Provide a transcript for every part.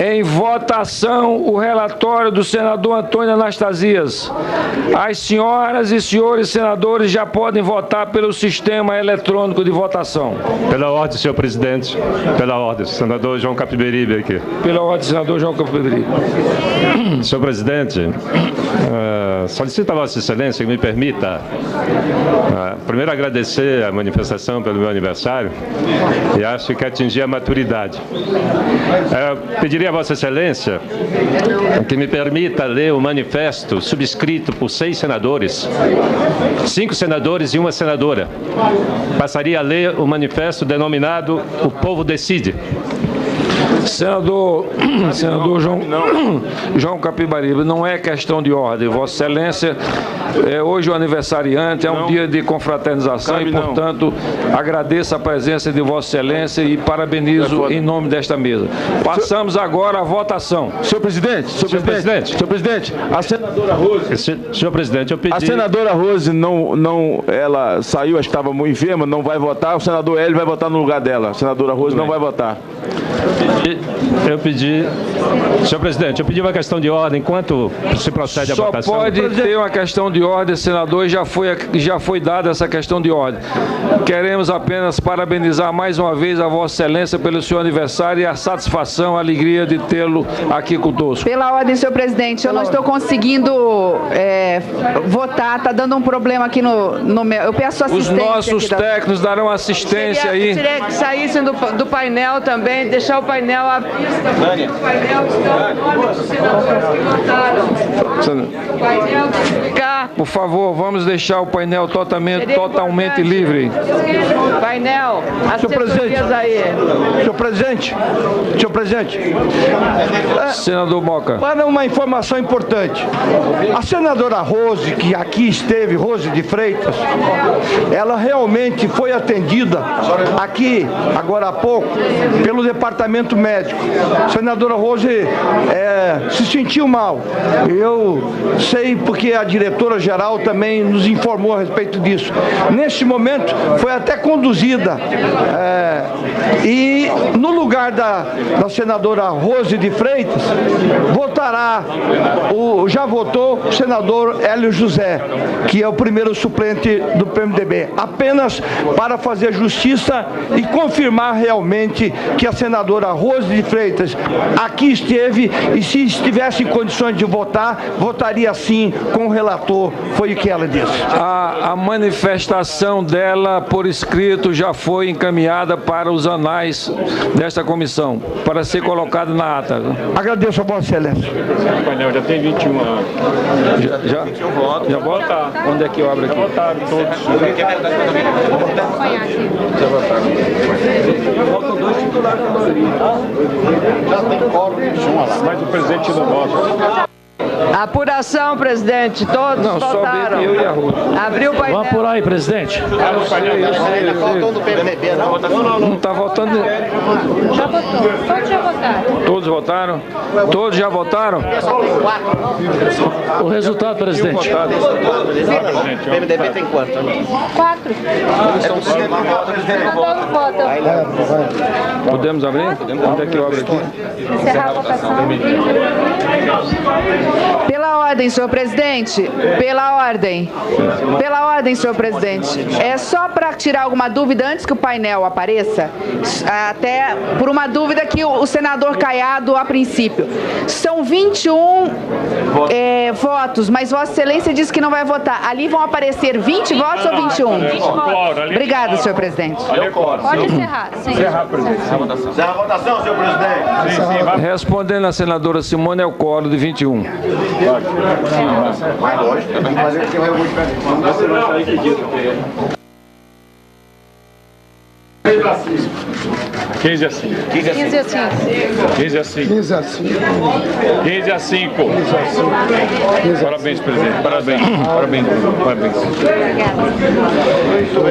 Em votação, o relatório do senador Antônio Anastasias. As senhoras e senhores senadores já podem votar pelo sistema eletrônico de votação. Pela ordem, senhor presidente. Pela ordem, senador João Capiberibe aqui. Pela ordem, senador João Capiberibe. Senhor presidente, solicito a Vossa Excelência que me permita, primeiro, agradecer a manifestação pelo meu aniversário e acho que atingi a maturidade. Pediria a Vossa Excelência que me permita ler o manifesto subscrito por 6 senadores, 5 senadores e uma senadora. Passaria a ler o manifesto denominado O Povo Decide. Senador João Capiberibe, não é questão de ordem. Vossa Excelência, hoje o aniversariante, é um dia de confraternização e, portanto, agradeço a presença de Vossa Excelência e parabenizo em nome desta mesa. Passamos agora à votação. Senhor presidente, a senadora Rose... Senhor presidente, eu pedi... A senadora Rose, ela saiu, estava muito enferma, não vai votar. O senador Hélio vai votar no lugar dela. A senadora Rose não vai votar. Eu pedi, senhor presidente, eu pedi uma questão de ordem enquanto se procede a votação. Só pode ter uma questão de ordem, senador, e já foi dada essa questão de ordem. Queremos apenas parabenizar mais uma vez a Vossa Excelência pelo seu aniversário e a satisfação, a alegria de tê-lo aqui conosco. Pela ordem, senhor presidente, eu não estou conseguindo votar, está dando um problema aqui no meu... Eu peço assistência. Os nossos técnicos darão assistência aí. Queria que saíssem do painel também, deixar o painel aberto. Por favor, vamos deixar o painel totalmente livre. Painel, assessorias aí. Senhor presidente. Senador Moca. Para uma informação importante. A senadora Rose, que aqui esteve, Rose de Freitas, ela realmente foi atendida aqui, agora há pouco, pelo departamento médico. A senadora Rose se sentiu mal. Eu sei porque a diretora-geral também nos informou a respeito disso. Neste momento, foi até conduzida. E no lugar da senadora Rose de Freitas, já votou o senador Hélio José, que é o primeiro suplente do PMDB. Apenas para fazer justiça e confirmar realmente que a senadora Rose de Freitas aqui esteve e, se estivesse em condições de votar, votaria sim com o relator. Foi o que ela disse. A manifestação dela por escrito já foi encaminhada para os anais desta comissão, para ser colocada na ata. Agradeço a Vossa Excelência. O painel já tem 21 anos. Já vota? Onde é que eu abro aqui? Já votaram todos. Faltam 2 titulares da maioria. Já tem coro, mas o presidente não vota. Apuração, presidente. Todos votaram. Só eu e a Ruth. Abriu o painel. Vamos apurar aí, presidente. Ainda faltou do PMDB, não? Não está votando. Já votou. Todos já votaram. Todos votaram? Todos já votaram? O resultado, presidente. O PMDB tem quanto? 4. Todos votam. Podemos abrir? Onde é que eu abro aqui? Encerrar a votação. Pela ordem, senhor presidente. Pela ordem, senhor presidente. É só para tirar alguma dúvida antes que o painel apareça, até por uma dúvida que o senador Caiado, a princípio. São 21 votos, mas Vossa Excelência disse que não vai votar. Ali vão aparecer 20 votos ou 21? Obrigada, senhor presidente. Pode encerrar. Sim. Encerra a votação, senhor presidente. Respondendo a senadora Simone, é o quórum de 21. Mas lógico, tem que fazer aqui o Quinze a 5. 15 assim. 15 a 5. 15 a 5. Parabéns, presidente. Parabéns.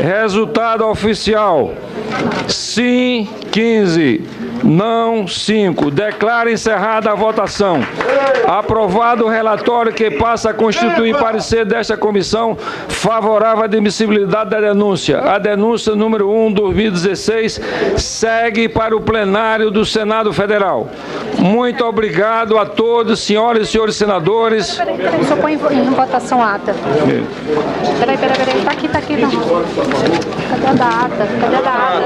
Resultado oficial. Sim, 15. Não. 5. Declara encerrada a votação. Aprovado o relatório que passa a constituir parecer desta comissão favorável à admissibilidade da denúncia. A denúncia número 1/2016 segue para o plenário do Senado Federal. Muito obrigado a todos, senhoras e senhores senadores. Peraí, só põe em votação a ata. Peraí, tá aqui, não. Cadê a da ata?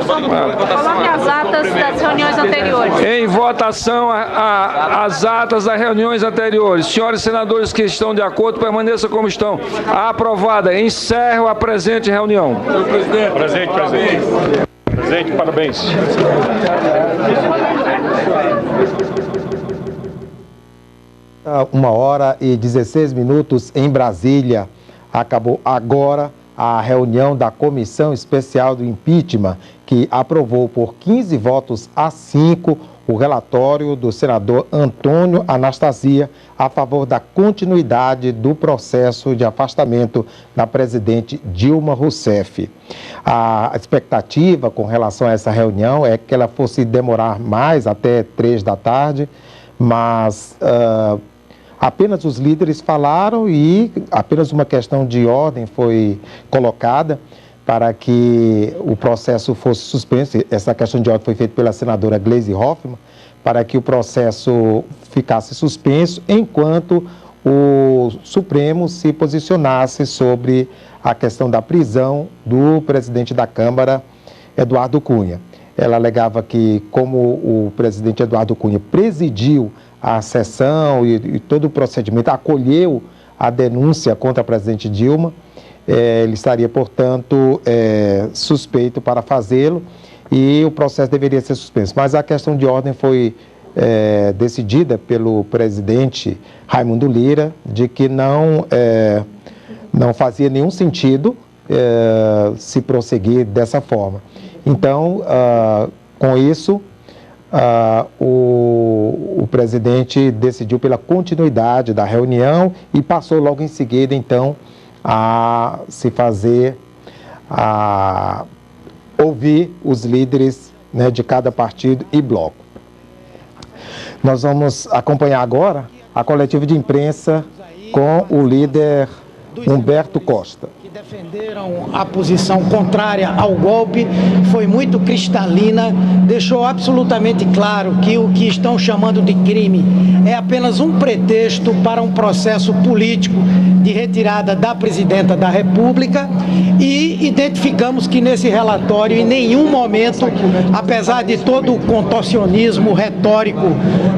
Coloque as atas das reuniões anteriores. Em votação, as atas das reuniões anteriores. Senhores senadores que estão de acordo, permaneçam como estão. Aprovada. Encerro a presente reunião. Senhor presidente. Presente. Presidente, parabéns. 1h16 em Brasília. Acabou agora a reunião da Comissão Especial do Impeachment, que aprovou por 15 votos a 5 o relatório do senador Antônio Anastasia a favor da continuidade do processo de afastamento da presidente Dilma Rousseff. A expectativa com relação a essa reunião é que ela fosse demorar mais, até 3 da tarde, mas apenas os líderes falaram e apenas uma questão de ordem foi colocada para que o processo fosse suspenso. Essa questão de ordem foi feita pela senadora Gleisi Hoffmann, para que o processo ficasse suspenso enquanto o Supremo se posicionasse sobre a questão da prisão do presidente da Câmara, Eduardo Cunha. Ela alegava que, como o presidente Eduardo Cunha presidiu a sessão e todo o procedimento, acolheu a denúncia contra a presidente Dilma, ele estaria, portanto, suspeito para fazê-lo e o processo deveria ser suspenso. Mas a questão de ordem foi decidida pelo presidente Raimundo Lira, de que não fazia nenhum sentido se prosseguir dessa forma. Então, com isso, o presidente decidiu pela continuidade da reunião e passou logo em seguida, então, a se fazer, a ouvir os líderes, né, de cada partido e bloco. Nós vamos acompanhar agora a coletiva de imprensa com o líder Humberto Costa. Que defenderam a posição contrária ao golpe, foi muito cristalina, deixou absolutamente claro que o que estão chamando de crime é apenas um pretexto para um processo político de retirada da presidenta da República, e identificamos que nesse relatório, em nenhum momento, apesar de todo o contorcionismo retórico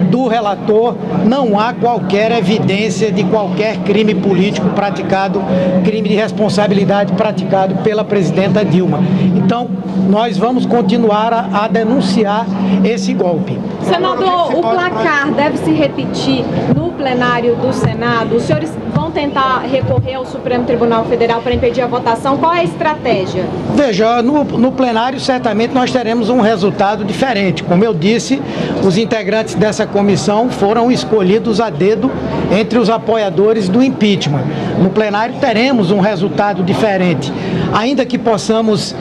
do relator, não há qualquer evidência de qualquer crime político praticado, crime de responsabilidade praticado pela presidenta Dilma. Então, nós vamos continuar a denunciar esse golpe. Senador, o placar deve se repetir no plenário do Senado? Os senhores vão tentar recorrer ao Supremo Tribunal Federal para impedir a votação? Qual é a estratégia? Veja, no plenário certamente nós teremos um resultado diferente. Como eu disse, os integrantes dessa comissão foram escolhidos a dedo entre os apoiadores do impeachment. No plenário teremos um resultado diferente. Ainda que possamos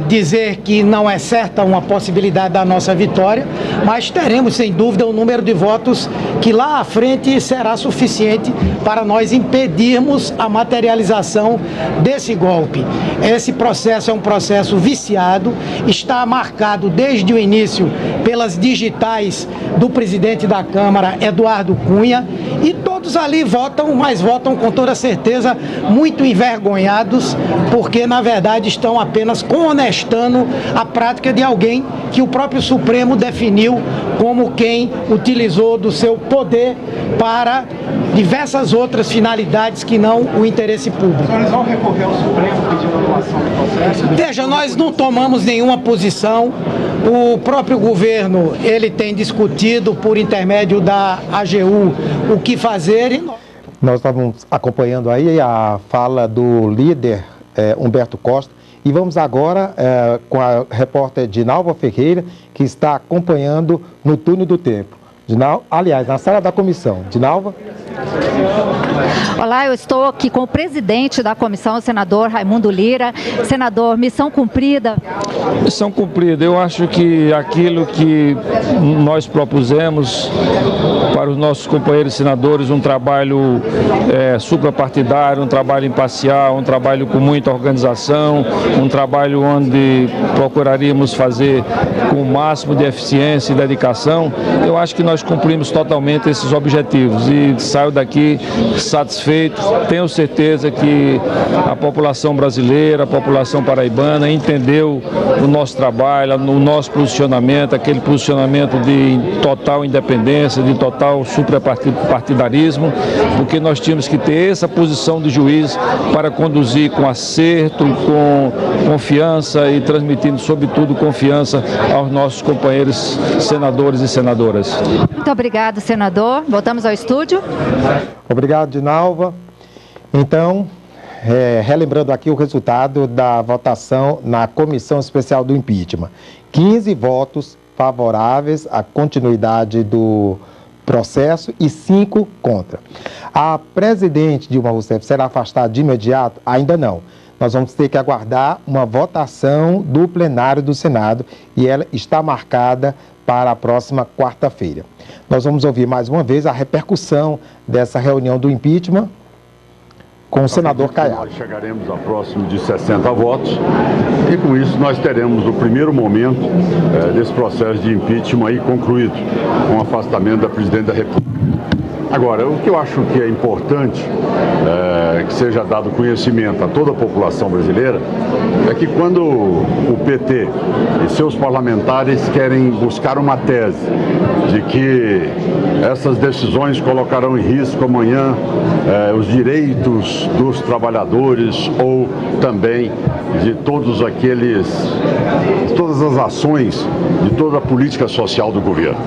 dizer que não é certa uma possibilidade da nossa vitória, mas teremos sem dúvida um número de votos que lá à frente será suficiente para nós impedirmos a materialização desse golpe. Esse processo é um processo viciado, está marcado desde o início pelas digitais do presidente da Câmara, Eduardo Cunha, e todos ali votam, mas votam com toda certeza muito envergonhados, porque na verdade estão apenas conhonestando a prática de alguém que o próprio Supremo definiu como quem utilizou do seu poder para diversas outras finalidades que não o interesse público. Eles vão recorrer ao Supremo pedindo anulação do processo? Veja, nós não tomamos nenhuma posição. O próprio governo, ele tem discutido por intermédio da AGU o que fazer. Nós estávamos acompanhando aí a fala do líder Humberto Costa e vamos agora com a repórter Dinalva Ferreira, que está acompanhando no túnel do tempo. Aliás, na sala da comissão. Dinalva? Olá, eu estou aqui com o presidente da comissão, o senador Raimundo Lira. Senador, missão cumprida? Missão cumprida. Eu acho que aquilo que nós propusemos para os nossos companheiros senadores, um trabalho suprapartidário, um trabalho imparcial, um trabalho com muita organização, um trabalho onde procuraríamos fazer com o máximo de eficiência e dedicação, eu acho que nós cumprimos totalmente esses objetivos e saio daqui satisfeito. Tenho certeza que a população brasileira, a população paraibana entendeu o nosso trabalho, o nosso posicionamento, aquele posicionamento de total independência, de total suprapartidarismo, porque nós tínhamos que ter essa posição de juiz para conduzir com acerto, com confiança e transmitindo, sobretudo, confiança aos nossos companheiros senadores e senadoras. Muito obrigado, senador. Voltamos ao estúdio. Obrigado, Dinalva. Então, relembrando aqui o resultado da votação na Comissão Especial do Impeachment. 15 votos favoráveis à continuidade do processo e 5 contra. A presidente Dilma Rousseff será afastada de imediato? Ainda não. Nós vamos ter que aguardar uma votação do plenário do Senado e ela está marcada para a próxima quarta-feira. Nós vamos ouvir mais uma vez a repercussão dessa reunião do impeachment com o senador Caiado. Nós chegaremos a próximo de 60 votos e com isso nós teremos o primeiro momento desse processo de impeachment aí concluído, com o afastamento da presidente da República. Agora, o que eu acho que é importante que seja dado conhecimento a toda a população brasileira é que quando o PT e seus parlamentares querem buscar uma tese de que essas decisões colocarão em risco amanhã os direitos dos trabalhadores ou também de todas as ações de toda a política social do governo.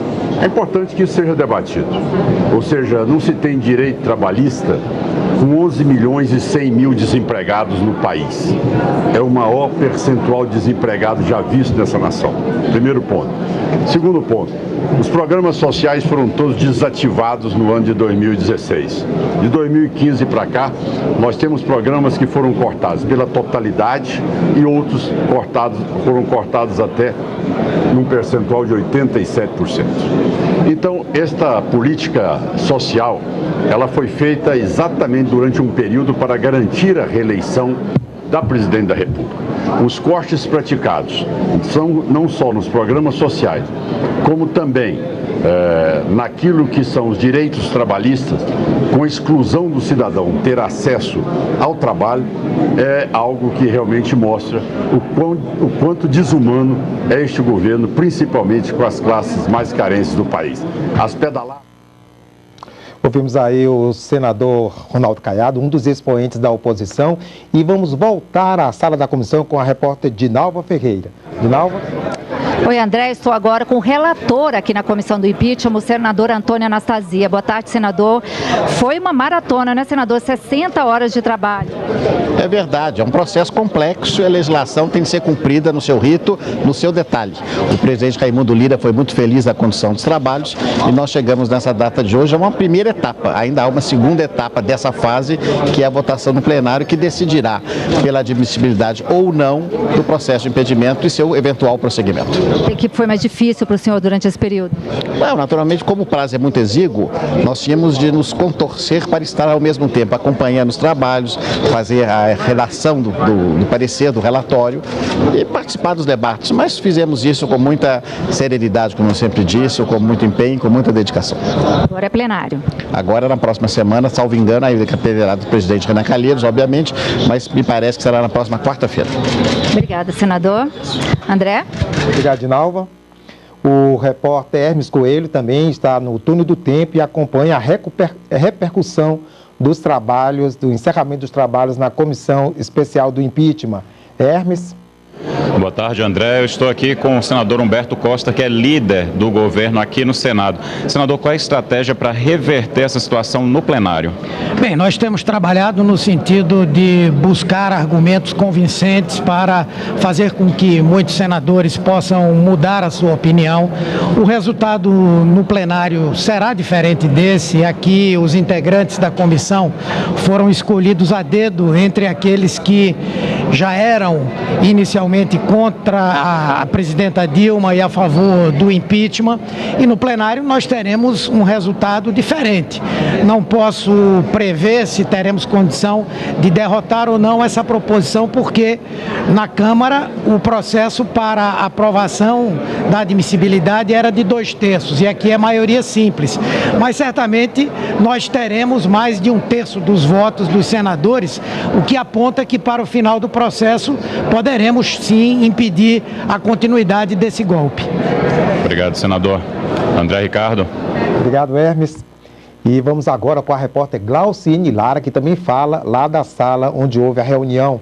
É importante que isso seja debatido, ou seja, não se tem direito trabalhista com 11 milhões e 100 mil desempregados no país. É o maior percentual de desempregados já visto nessa nação. Primeiro ponto. Segundo ponto, os programas sociais foram todos desativados no ano de 2016. De 2015 para cá, nós temos programas que foram cortados pela totalidade e outros foram cortados até num percentual de 87%. Então, esta política social, ela foi feita exatamente durante um período para garantir a reeleição da presidente da República. Os cortes praticados são não só nos programas sociais, como também naquilo que são os direitos trabalhistas, com a exclusão do cidadão ter acesso ao trabalho, é algo que realmente mostra o quanto desumano é este governo, principalmente com as classes mais carentes do país. As pedaladas... Ouvimos aí o senador Ronaldo Caiado, um dos expoentes da oposição, e vamos voltar à sala da comissão com a repórter Dinalva Ferreira. Dinalva? Oi, André, estou agora com o relator aqui na comissão do impeachment, o senador Antônio Anastasia. Boa tarde, senador. Foi uma maratona, né, senador? 60 horas de trabalho. É verdade, é um processo complexo e a legislação tem que ser cumprida no seu rito, no seu detalhe. O presidente Raimundo Lira foi muito feliz na condução dos trabalhos e nós chegamos nessa data de hoje a uma primeira etapa. Ainda há uma segunda etapa dessa fase, que é a votação no plenário, que decidirá pela admissibilidade ou não do processo de impedimento e seu eventual prosseguimento. O que foi mais difícil para o senhor durante esse período? Não, naturalmente, como o prazo é muito exíguo, nós tínhamos de nos contorcer para estar ao mesmo tempo acompanhando os trabalhos, fazer a redação do parecer, do relatório e participar dos debates. Mas fizemos isso com muita serenidade, como eu sempre disse, com muito empenho, com muita dedicação. Agora é plenário. Agora, na próxima semana, salvo engano, aí dependerá do presidente Renan Calheiros, obviamente, mas me parece que será na próxima quarta-feira. Obrigada, senador. André? Obrigado, Dinalva. O repórter Hermes Coelho também está no túnel do tempo e acompanha a repercussão dos trabalhos, do encerramento dos trabalhos na Comissão Especial do Impeachment. Hermes? Boa tarde, André. Eu estou aqui com o senador Humberto Costa, que é líder do governo aqui no Senado. Senador, qual é a estratégia para reverter essa situação no plenário? Bem, nós temos trabalhado no sentido de buscar argumentos convincentes para fazer com que muitos senadores possam mudar a sua opinião. O resultado no plenário será diferente desse. Aqui, os integrantes da comissão foram escolhidos a dedo entre aqueles que já eram inicialmente contra a presidenta Dilma e a favor do impeachment, e no plenário nós teremos um resultado diferente. Não posso prever se teremos condição de derrotar ou não essa proposição, porque na Câmara o processo para aprovação da admissibilidade era de 2/3 e aqui é maioria simples. Mas certamente nós teremos mais de 1/3 dos votos dos senadores, o que aponta que para o final do processo poderemos sim impedir a continuidade desse golpe. Obrigado, senador. André Ricardo. Obrigado, Hermes. E vamos agora com a repórter Glauciene Lara, que também fala lá da sala onde houve a reunião.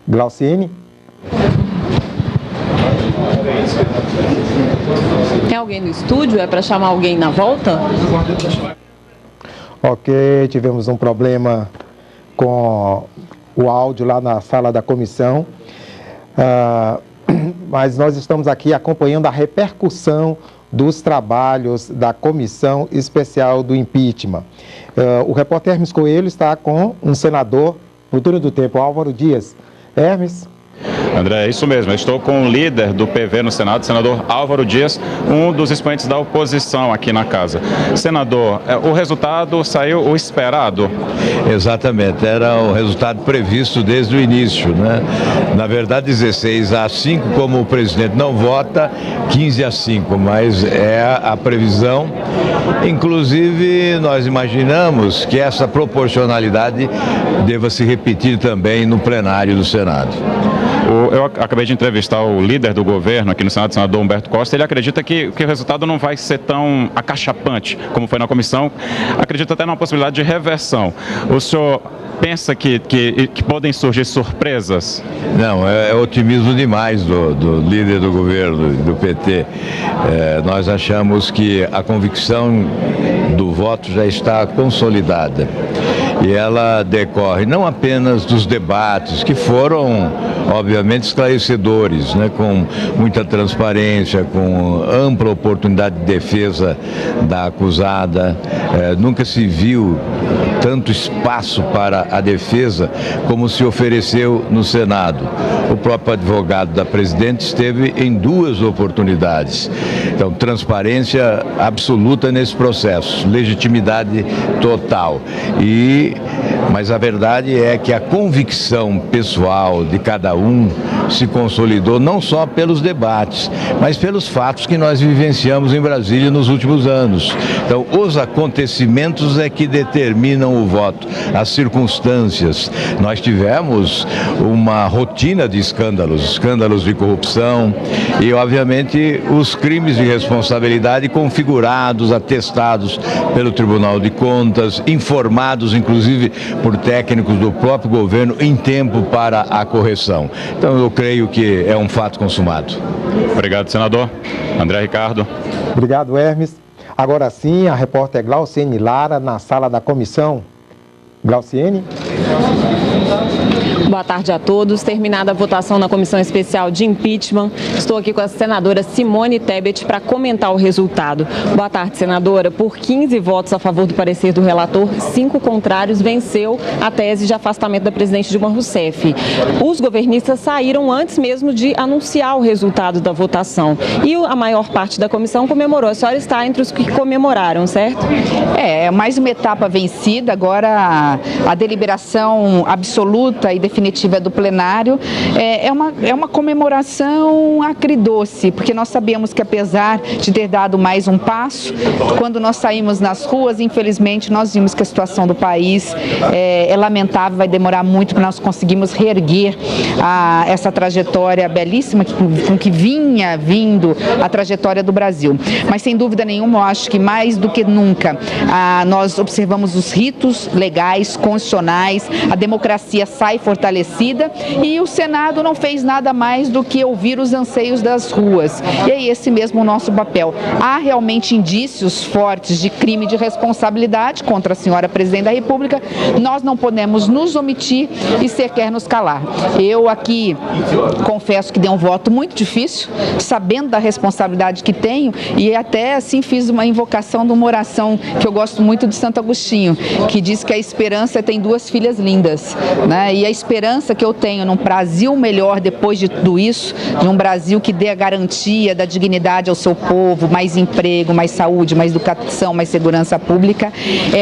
Glauciene. Tem alguém no estúdio? É para chamar alguém na volta? Ok, tivemos um problema com o áudio lá na sala da comissão, mas nós estamos aqui acompanhando a repercussão dos trabalhos da Comissão Especial do Impeachment. O repórter Hermes Coelho está com um senador no turno do tempo, Álvaro Dias. Hermes. André, é isso mesmo. Eu estou com o líder do PV no Senado, o senador Álvaro Dias, um dos expoentes da oposição aqui na casa. Senador, o resultado saiu o esperado? Exatamente, era o resultado previsto desde o início, né? Na verdade, 16-5, como o presidente não vota, 15-5, mas é a previsão. Inclusive, nós imaginamos que essa proporcionalidade deva se repetir também no plenário do Senado. Eu acabei de entrevistar o líder do governo aqui no Senado, o senador Humberto Costa. Ele acredita que o resultado não vai ser tão acachapante como foi na comissão. Acredita até numa possibilidade de reversão. O senhor pensa que podem surgir surpresas? Não, é otimismo demais do líder do governo, do PT. Nós achamos que a convicção do voto já está consolidada. E ela decorre não apenas dos debates, que foram, obviamente, esclarecedores, né, com muita transparência, com ampla oportunidade de defesa da acusada. Nunca se viu tanto espaço para a defesa como se ofereceu no Senado. O próprio advogado da presidente esteve em 2 oportunidades. Então, transparência absoluta nesse processo, legitimidade total. Mas a verdade é que a convicção pessoal de cada um se consolidou não só pelos debates, mas pelos fatos que nós vivenciamos em Brasília nos últimos anos. Então, os acontecimentos é que determinam o voto, as circunstâncias. Nós tivemos uma rotina de escândalos de corrupção e, obviamente, os crimes de responsabilidade configurados, atestados pelo Tribunal de Contas, informados, inclusive, por técnicos do próprio governo em tempo para a correção. Então, eu creio que é um fato consumado. Obrigado, senador. André Ricardo. Obrigado, Hermes. Agora sim, a repórter Glauciene Lara, na sala da comissão. Glauciene. Boa tarde a todos. Terminada a votação na Comissão Especial de Impeachment, estou aqui com a senadora Simone Tebet para comentar o resultado. Boa tarde, senadora. Por 15 votos a favor do parecer do relator, 5 contrários, venceu a tese de afastamento da presidente Dilma Rousseff. Os governistas saíram antes mesmo de anunciar o resultado da votação. E a maior parte da comissão comemorou. A senhora está entre os que comemoraram, certo? É mais uma etapa vencida. Agora a deliberação absoluta e definitiva do plenário é uma comemoração agridoce, porque nós sabemos que, apesar de ter dado mais um passo, quando nós saímos nas ruas, infelizmente, nós vimos que a situação do país é lamentável, vai demorar muito para nós conseguirmos reerguer essa trajetória belíssima com que vinha vindo a trajetória do Brasil. Mas, sem dúvida nenhuma, eu acho que mais do que nunca nós observamos os ritos legais, constitucionais, a democracia sai fortalecida fortalecida, e o Senado não fez nada mais do que ouvir os anseios das ruas. E é esse mesmo o nosso papel. Há realmente indícios fortes de crime de responsabilidade contra a senhora Presidente da República. Nós não podemos nos omitir e sequer nos calar. Eu aqui confesso que dei um voto muito difícil, sabendo da responsabilidade que tenho, e até assim fiz uma invocação de uma oração que eu gosto muito de Santo Agostinho, que diz que a esperança tem duas filhas lindas, né? E a esperança que eu tenho num Brasil melhor depois de tudo isso, de um Brasil que dê a garantia da dignidade ao seu povo, mais emprego, mais saúde, mais educação, mais segurança pública,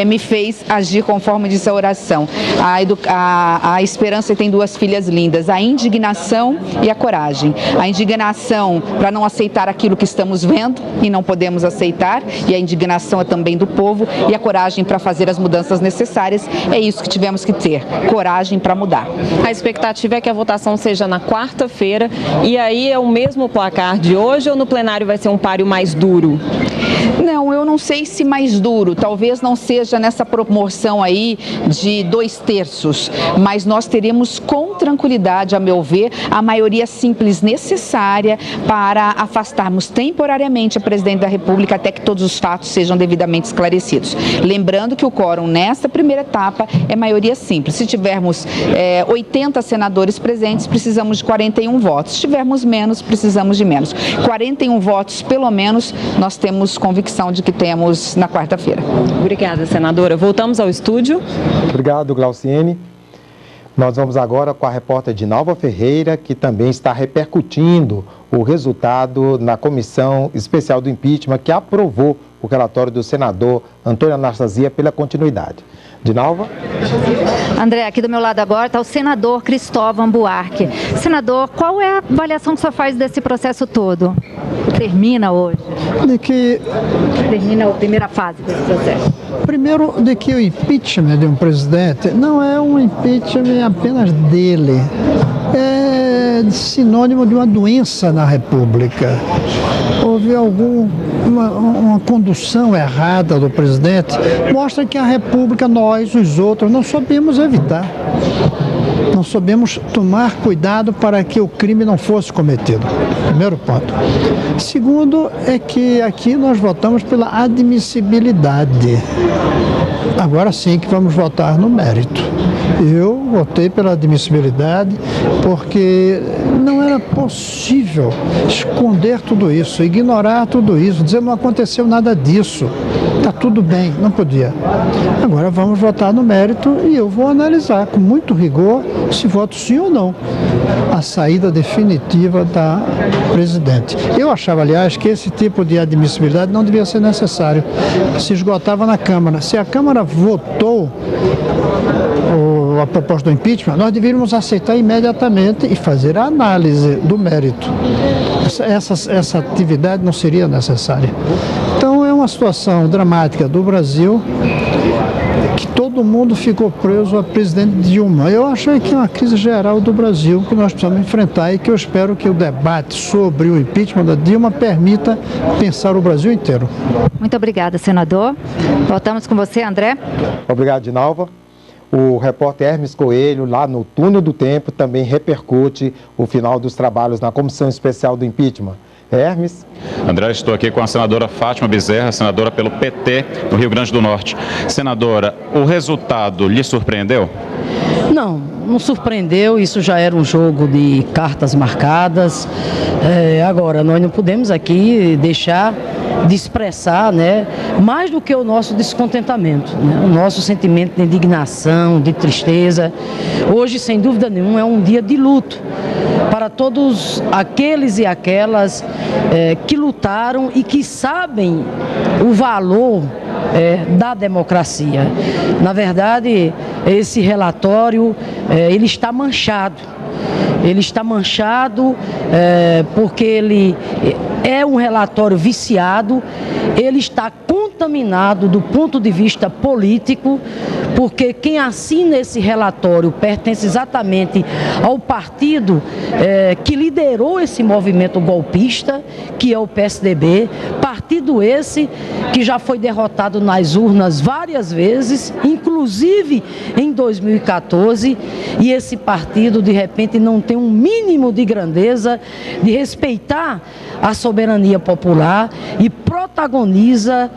me fez agir conforme disse a oração. A esperança tem duas filhas lindas, a indignação e a coragem. A indignação para não aceitar aquilo que estamos vendo e não podemos aceitar, e a indignação é também do povo, e a coragem para fazer as mudanças necessárias. É isso que tivemos que ter, coragem para mudar. A expectativa é que a votação seja na quarta-feira, e aí é o mesmo placar de hoje, ou no plenário vai ser um páreo mais duro? Não, eu não sei se mais duro, talvez não seja nessa proporção aí de 2/3, mas nós teremos com tranquilidade, a meu ver, a maioria simples necessária para afastarmos temporariamente a Presidente da República até que todos os fatos sejam devidamente esclarecidos. Lembrando que o quórum nesta primeira etapa é maioria simples. Se tivermos 80 senadores presentes, precisamos de 41 votos. Se tivermos menos, precisamos de menos. 41 votos, pelo menos, nós temos convicção de que temos na quarta-feira. Obrigada, senadora. Voltamos ao estúdio. Obrigado, Glauciene. Nós vamos agora com a repórter Dinalva Ferreira, que também está repercutindo o resultado na Comissão Especial do Impeachment, que aprovou o relatório do senador Antônio Anastasia pela continuidade. Dinalva? André, aqui do meu lado agora está o senador Cristóvão Buarque. Senador, qual é a avaliação que o senhor faz desse processo todo? Termina hoje? Termina a primeira fase desse processo. Primeiro, de que o impeachment de um presidente não é um impeachment apenas dele. É sinônimo de uma doença na República. Houve uma condução errada do presidente, mostra que a República, nós, os outros, não sabemos evitar. Não sabemos tomar cuidado para que o crime não fosse cometido. Primeiro ponto. Segundo é que aqui nós votamos pela admissibilidade. Agora sim que vamos votar no mérito. Eu votei pela admissibilidade porque não era possível esconder tudo isso, ignorar tudo isso, dizer que não aconteceu nada disso. Está tudo bem, não podia. Agora vamos votar no mérito e eu vou analisar com muito rigor se voto sim ou não a saída definitiva da presidente. Eu achava, aliás, que esse tipo de admissibilidade não devia ser necessário. Se esgotava na Câmara. Se a Câmara votou a proposta do impeachment, nós deveríamos aceitar imediatamente e fazer a análise do mérito. Essa atividade não seria necessária. Então é uma situação dramática do Brasil, que todo mundo ficou preso a presidente Dilma. Eu acho que é uma crise geral do Brasil que nós precisamos enfrentar e que eu espero que o debate sobre o impeachment da Dilma permita pensar o Brasil inteiro. Muito obrigada, senador. Voltamos com você, André. Obrigado, Dinalva. O repórter Hermes Coelho, lá no Túnel do Tempo, também repercute o final dos trabalhos na Comissão Especial do Impeachment. Hermes. André, estou aqui com a senadora Fátima Bezerra, senadora pelo PT do Rio Grande do Norte. Senadora, o resultado lhe surpreendeu? Não surpreendeu, isso já era um jogo de cartas marcadas. Agora, nós não podemos aqui deixar de expressar, mais do que o nosso descontentamento, o nosso sentimento de indignação, de tristeza. Hoje, sem dúvida nenhuma, é um dia de luto para todos aqueles e aquelas que lutaram e que sabem o valor da democracia. Na verdade, esse relatório ele está manchado. Ele está manchado porque ele é um relatório viciado, ele está contaminado do ponto de vista político, porque quem assina esse relatório pertence exatamente ao partido que liderou esse movimento golpista, que é o PSDB, partido esse que já foi derrotado nas urnas várias vezes, inclusive em 2014, e esse partido de repente não tem um mínimo de grandeza de respeitar a soberania popular e protagoniza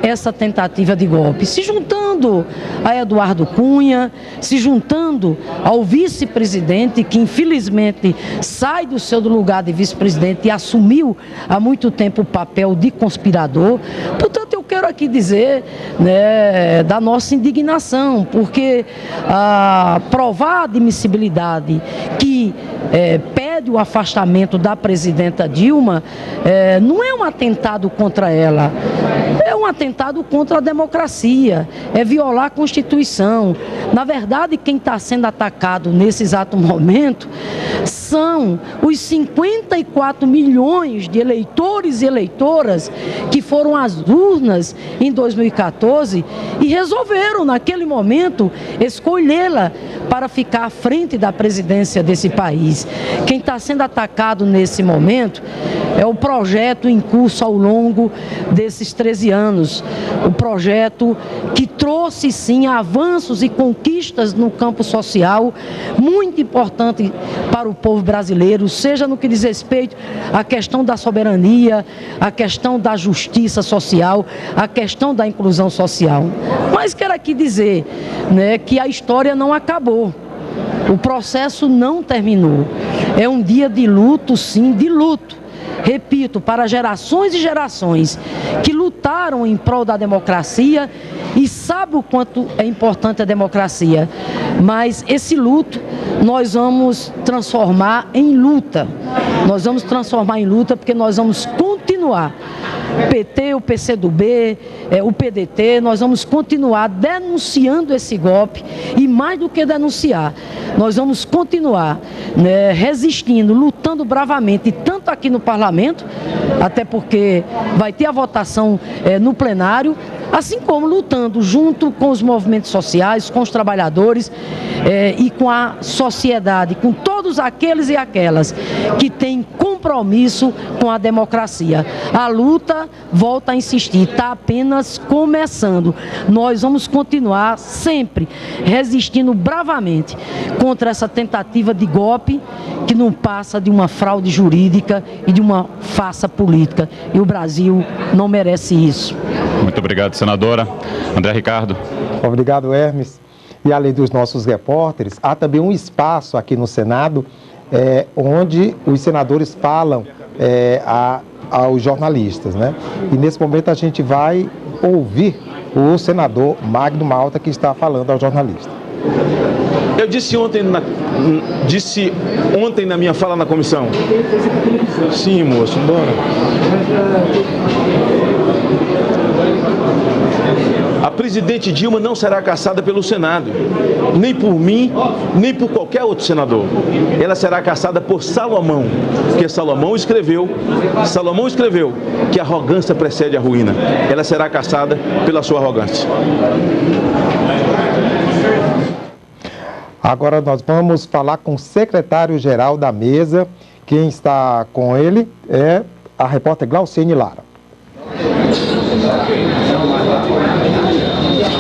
essa tentativa de golpe, se juntando a Eduardo Cunha, se juntando ao vice-presidente, que infelizmente sai do seu lugar de vice-presidente e assumiu há muito tempo o papel de conspirador. Portanto, eu quero aqui dizer, né, da nossa indignação, porque provar a admissibilidade que pede o afastamento da presidenta Dilma não é um atentado contra ela, é um atentado contra a democracia, é violar a Constituição. Na verdade, quem está sendo atacado nesse exato momento são os 54 milhões de eleitores e eleitoras que foram às urnas em 2014 e resolveram, naquele momento, escolhê-la para ficar à frente da presidência desse país. Quem está sendo atacado nesse momento é o projeto em curso ao longo desses 13 anos. O projeto que trouxe, sim, avanços e conquistas no campo social, muito importante para o povo brasileiro, seja no que diz respeito à questão da soberania, à questão da justiça social, à questão da inclusão social. Mas quero aqui dizer, né, que a história não acabou. O processo não terminou. É um dia de luto, sim, de luto. Repito, para gerações e gerações que lutaram em prol da democracia e sabem o quanto é importante a democracia. Mas esse luto nós vamos transformar em luta. Nós vamos transformar em luta porque nós vamos continuar. O PT, o PCdoB, o PDT, nós vamos continuar denunciando esse golpe e, mais do que denunciar, nós vamos continuar, né, resistindo, lutando bravamente, tanto aqui no Parlamento, até porque vai ter a votação no plenário, assim como lutando junto com os movimentos sociais, com os trabalhadores e com a sociedade, com todos aqueles e aquelas que têm compromisso com a democracia. A luta, volta a insistir, está apenas começando. Nós vamos continuar sempre resistindo bravamente contra essa tentativa de golpe que não passa de uma fraude jurídica e de uma farsa política. E o Brasil não merece isso. Muito obrigado, senadora. André Ricardo. Obrigado, Hermes. E além dos nossos repórteres, há também um espaço aqui no Senado onde os senadores falam aos jornalistas, né? E nesse momento a gente vai ouvir o senador Magno Malta, que está falando ao jornalista. Eu disse ontem na minha fala na comissão. Sim, moço, bora. A presidente Dilma não será cassada pelo Senado, nem por mim, nem por qualquer outro senador. Ela será cassada por Salomão, porque Salomão escreveu que a arrogância precede a ruína. Ela será cassada pela sua arrogância. Agora nós vamos falar com o secretário-geral da mesa. Quem está com ele é a repórter Glauciene Lara.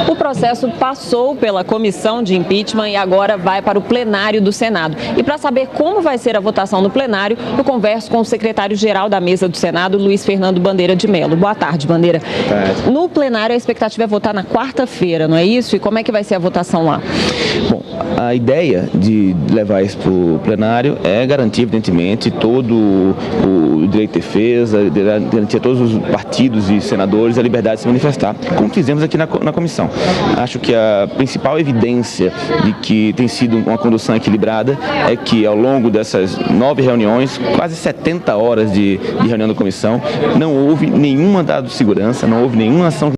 O processo passou pela comissão de impeachment e agora vai para o plenário do Senado. E para saber como vai ser a votação no plenário, eu converso com o secretário-geral da mesa do Senado, Luiz Fernando Bandeira de Mello. Boa tarde, Bandeira. No plenário, a expectativa é votar na quarta-feira, não é isso? E como é que vai ser a votação lá? Bom, a ideia de levar isso para o plenário é garantir, evidentemente, todo o direito de defesa, garantir a todos os partidos e senadores a liberdade de se manifestar, como fizemos aqui na comissão. Acho que a principal evidência de que tem sido uma condução equilibrada é que ao longo dessas 9 reuniões, quase 70 horas de reunião da comissão, não houve nenhum mandado de segurança, não houve nenhuma ação